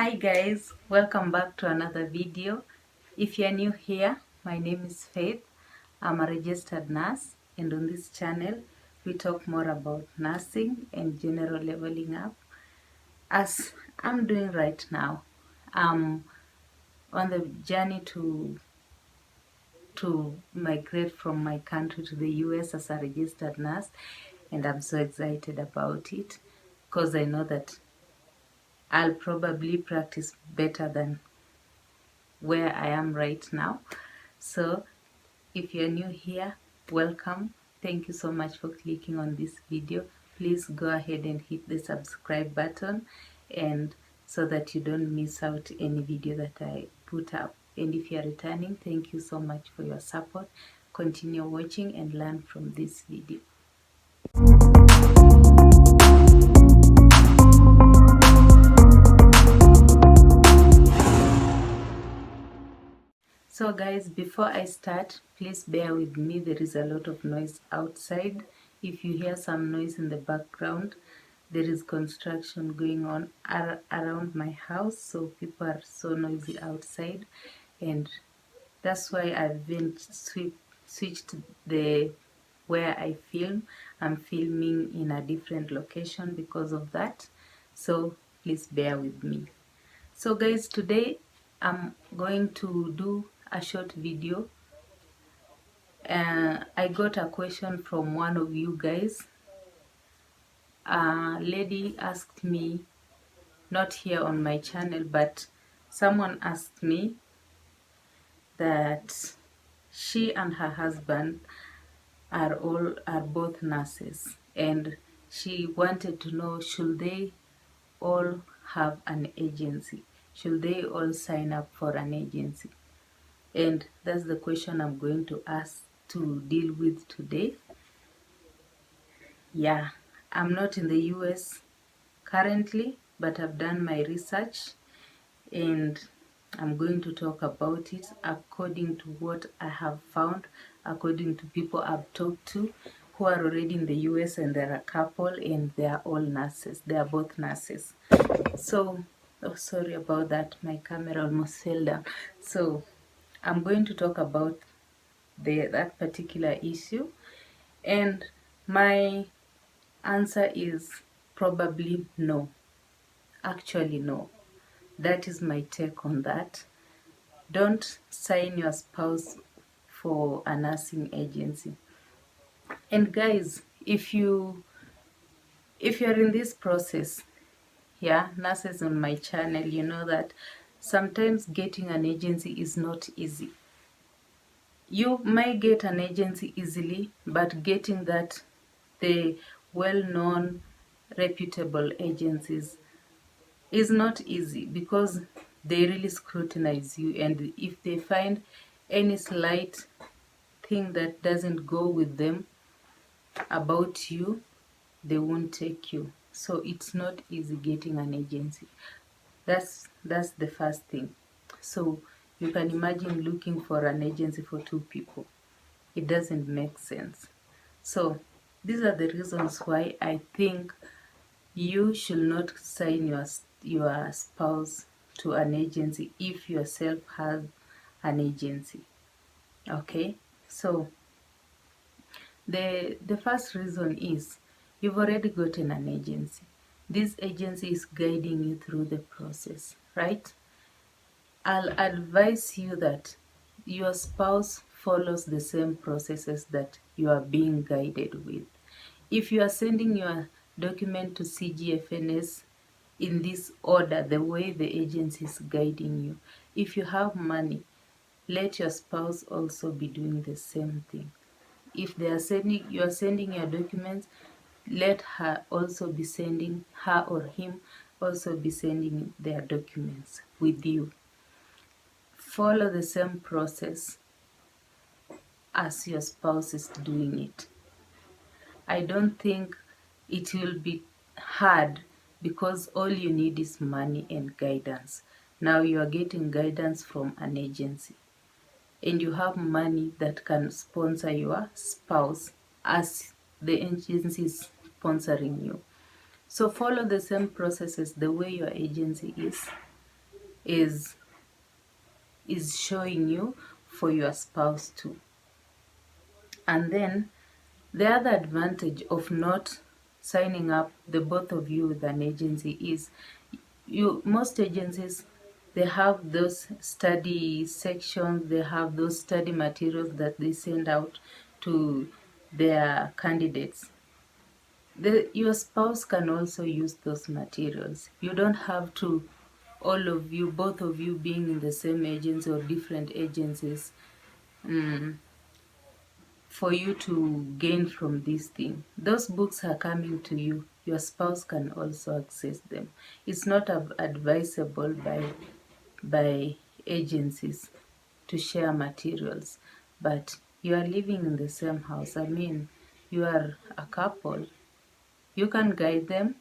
Hi guys, welcome back to another video. If you're new here, my name is Faith. I'm a registered nurse, and on this channel we talk more about nursing and general leveling up. As I'm doing right now, I'm on the journey to migrate from my country to the US as a registered nurse, and I'm so excited about it because I know that I'll probably practice better than where I am right now. So if you're new here, welcome. Thank you so much for clicking on this video. Please go ahead and hit the subscribe button, and so that you don't miss out any video that I put up. And if you're returning, thank you so much for your support. Continue watching and learn from this video. So guys, before I start, please bear with me. There is a lot of noise outside. If you hear some noise in the background, there is construction going on around my house, so people are so noisy outside, and that's why I've been switched the where I film. I'm filming in a different location because of that, so please bear with me. So guys, today I'm going to do a short video. I got a question from one of you guys. A lady asked me, not here on my channel, but someone asked me that she and her husband are both nurses, and she wanted to know, should they all have an agency? Should they all sign up for an agency? And that's the question I'm going to ask to deal with today. Yeah, I'm not in the US currently, but I've done my research and I'm going to talk about it according to what I have found, according to people I've talked to who are already in the US, and they're a couple and they are all nurses. They are both nurses. So, oh, sorry about that. My camera almost fell down. So, I'm going to talk about that particular issue, and my answer is probably no. Actually, no. That is my take on that. Don't sign your spouse for a nursing agency. And guys, if you're in this process, yeah, nurses on my channel, you know that sometimes getting an agency is not easy. You might get an agency easily, but getting the well-known, reputable agencies is not easy, because they really scrutinize you, and if they find any slight thing that doesn't go with them about you, they won't take you. So it's not easy getting an agency. That's the first thing. So you can imagine looking for an agency for two people. It doesn't make sense. So these are the reasons why I think you should not sign your spouse to an agency if yourself has an agency. Okay? So the first reason is you've already gotten an agency. This agency is guiding you through the process, right? I'll advise you that your spouse follows the same processes that you are being guided with. If you are sending your document to CGFNS in this order, the way the agency is guiding you, if you have money, let your spouse also be doing the same thing. If you are sending your documents, let her or him also be sending their documents with you. Follow the same process as your spouse is doing it. I don't think it will be hard, because all you need is money and guidance. Now you are getting guidance from an agency, and you have money that can sponsor your spouse as the agency is sponsoring you. So follow the same processes the way your agency is, is showing you for your spouse too. And then the other advantage of not signing up the both of you with an agency is most agencies, they have those study sections, they have those study materials that they send out to their candidates. Your spouse can also use those materials. You don't have to, all of you, both of you being in the same agency or different agencies, for you to gain from this thing. Those books are coming to you. Your spouse can also access them. It's not advisable by agencies to share materials, but you are living in the same house. I mean, you are a couple. You can guide them.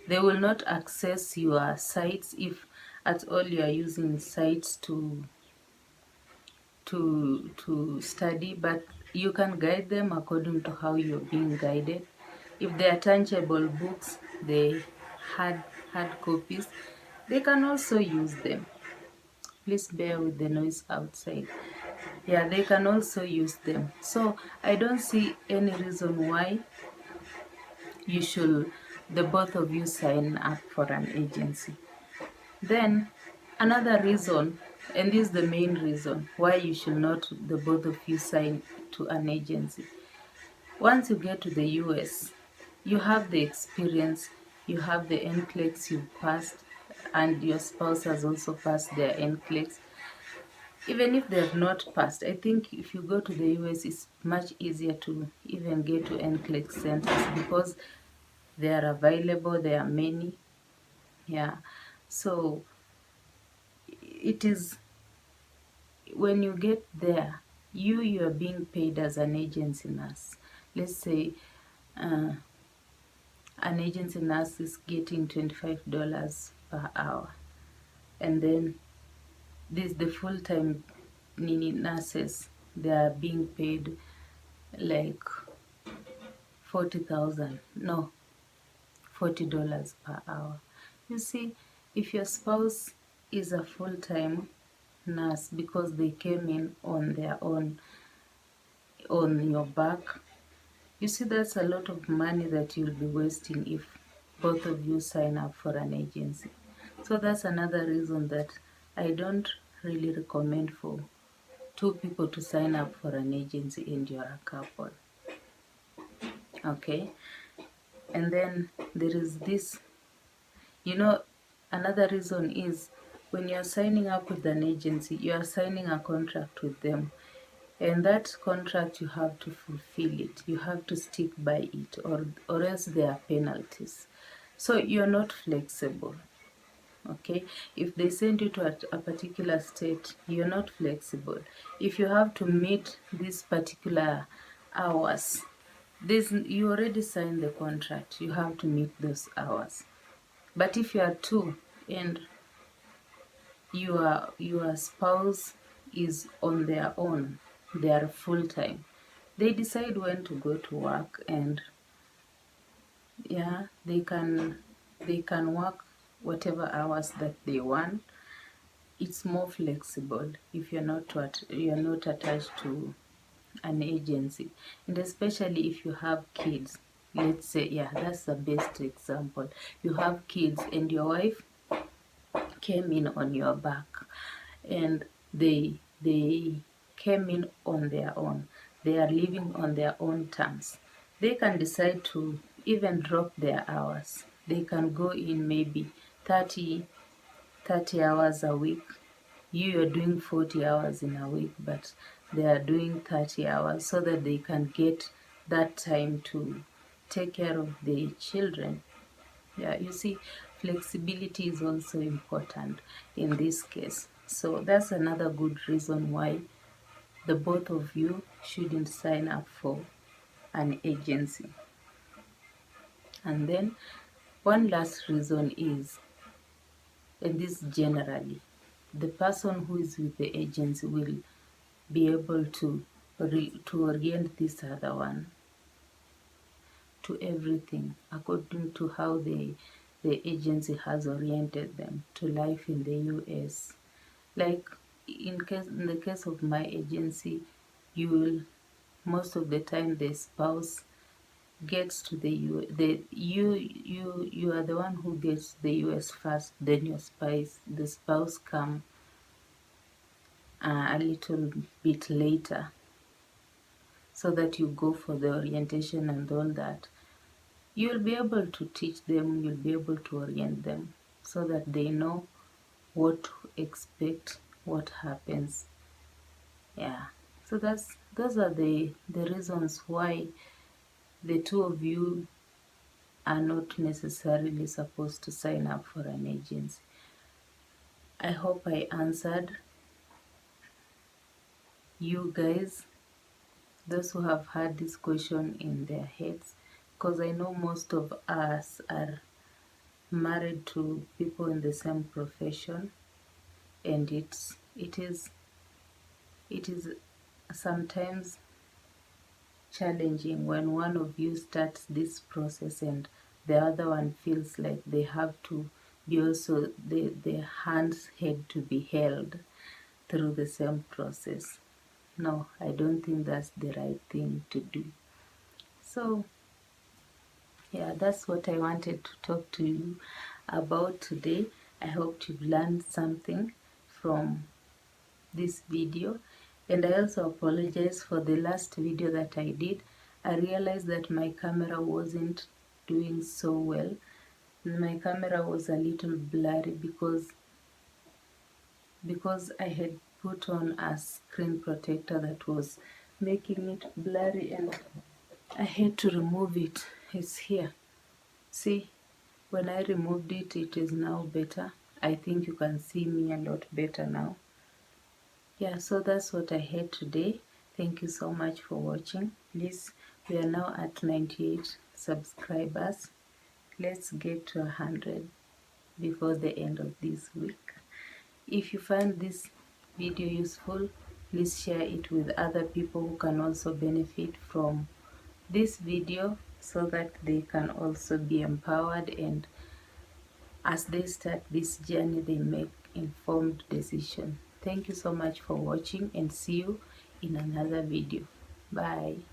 They will not access your sites if at all you are using sites to study, but you can guide them according to how you're being guided. If they are tangible books, they hard copies, they can also use them. Please bear with the noise outside. Yeah, they can also use them. So I don't see any reason why you should, the both of you, sign up for an agency. Then another reason, and this is the main reason why you should not, the both of you, sign to an agency. Once you get to the US, you have the experience, you have the NCLEX you've passed, and your spouse has also passed their NCLEX. Even if they have not passed, I think if you go to the US, it's much easier to even get to NCLEX centers because they are available, there are many. Yeah. So it is, when you get there, you are being paid as an agency nurse. Let's say an agency nurse is getting $25 per hour, and then the full-time nurses, they are being paid like 40,000, no, $40 per hour. You see, if your spouse is a full-time nurse because they came in on their own, on your back, you see, that's a lot of money that you'll be wasting if both of you sign up for an agency. So that's another reason that I don't really recommend for two people to sign up for an agency and you're a couple. Okay? And then there is this, another reason is when you're signing up with an agency, you are signing a contract with them. And that contract, you have to fulfill it. You have to stick by it, or else there are penalties. So you're not flexible. Okay? If they send you to a particular state, you're not flexible. If you have to meet these particular hours, you already signed the contract. You have to meet those hours. But if you are two and your spouse is on their own, they are full-time, they decide when to go to work, and yeah, they can work whatever hours that they want. It's more flexible if you're not attached to an agency, and especially if you have kids. Let's say, yeah, that's the best example. You have kids and your wife came in on your back, and they came in on their own. They are living on their own terms. They can decide to even drop their hours. They can go in maybe 30 hours a week. You are doing 40 hours in a week, but they are doing 30 hours so that they can get that time to take care of their children. Yeah, you see, flexibility is also important in this case. So that's another good reason why the both of you shouldn't sign up for an agency. And then one last reason is, and this generally, the person who is with the agency will be able to orient this other one to everything according to how they the agency has oriented them to life in the US. Like in the case of my agency, you will most of the time the spouse gets to the you are the one who gets to the US first, then the spouse come a little bit later, so that you go for the orientation and all that. You'll be able to teach them, you'll be able to orient them so that they know what to expect, what happens. Yeah. So those are the reasons why the two of you are not necessarily supposed to sign up for an agency. I hope I answered you guys, those who have had this question in their heads, because I know most of us are married to people in the same profession, and it is sometimes challenging when one of you starts this process and the other one feels like they have to be also their hands had to be held through the same process. No, I don't think that's the right thing to do. So yeah, that's what I wanted to talk to you about today. I hope you've learned something from this video, and I also apologize for the last video that I did. I realized that my camera wasn't doing so well. My camera was a little blurry because I had put on a screen protector that was making it blurry, and I had to remove it. It's here. See, when I removed it, it is now better. I think you can see me a lot better now. Yeah, so that's what I had today. Thank you so much for watching. Please, we are now at 98 subscribers. Let's get to 100 before the end of this week. If you find this video useful, please share it with other people who can also benefit from this video, so that they can also be empowered, and as they start this journey, they make informed decisions. Thank you so much for watching, and see you in another video. Bye.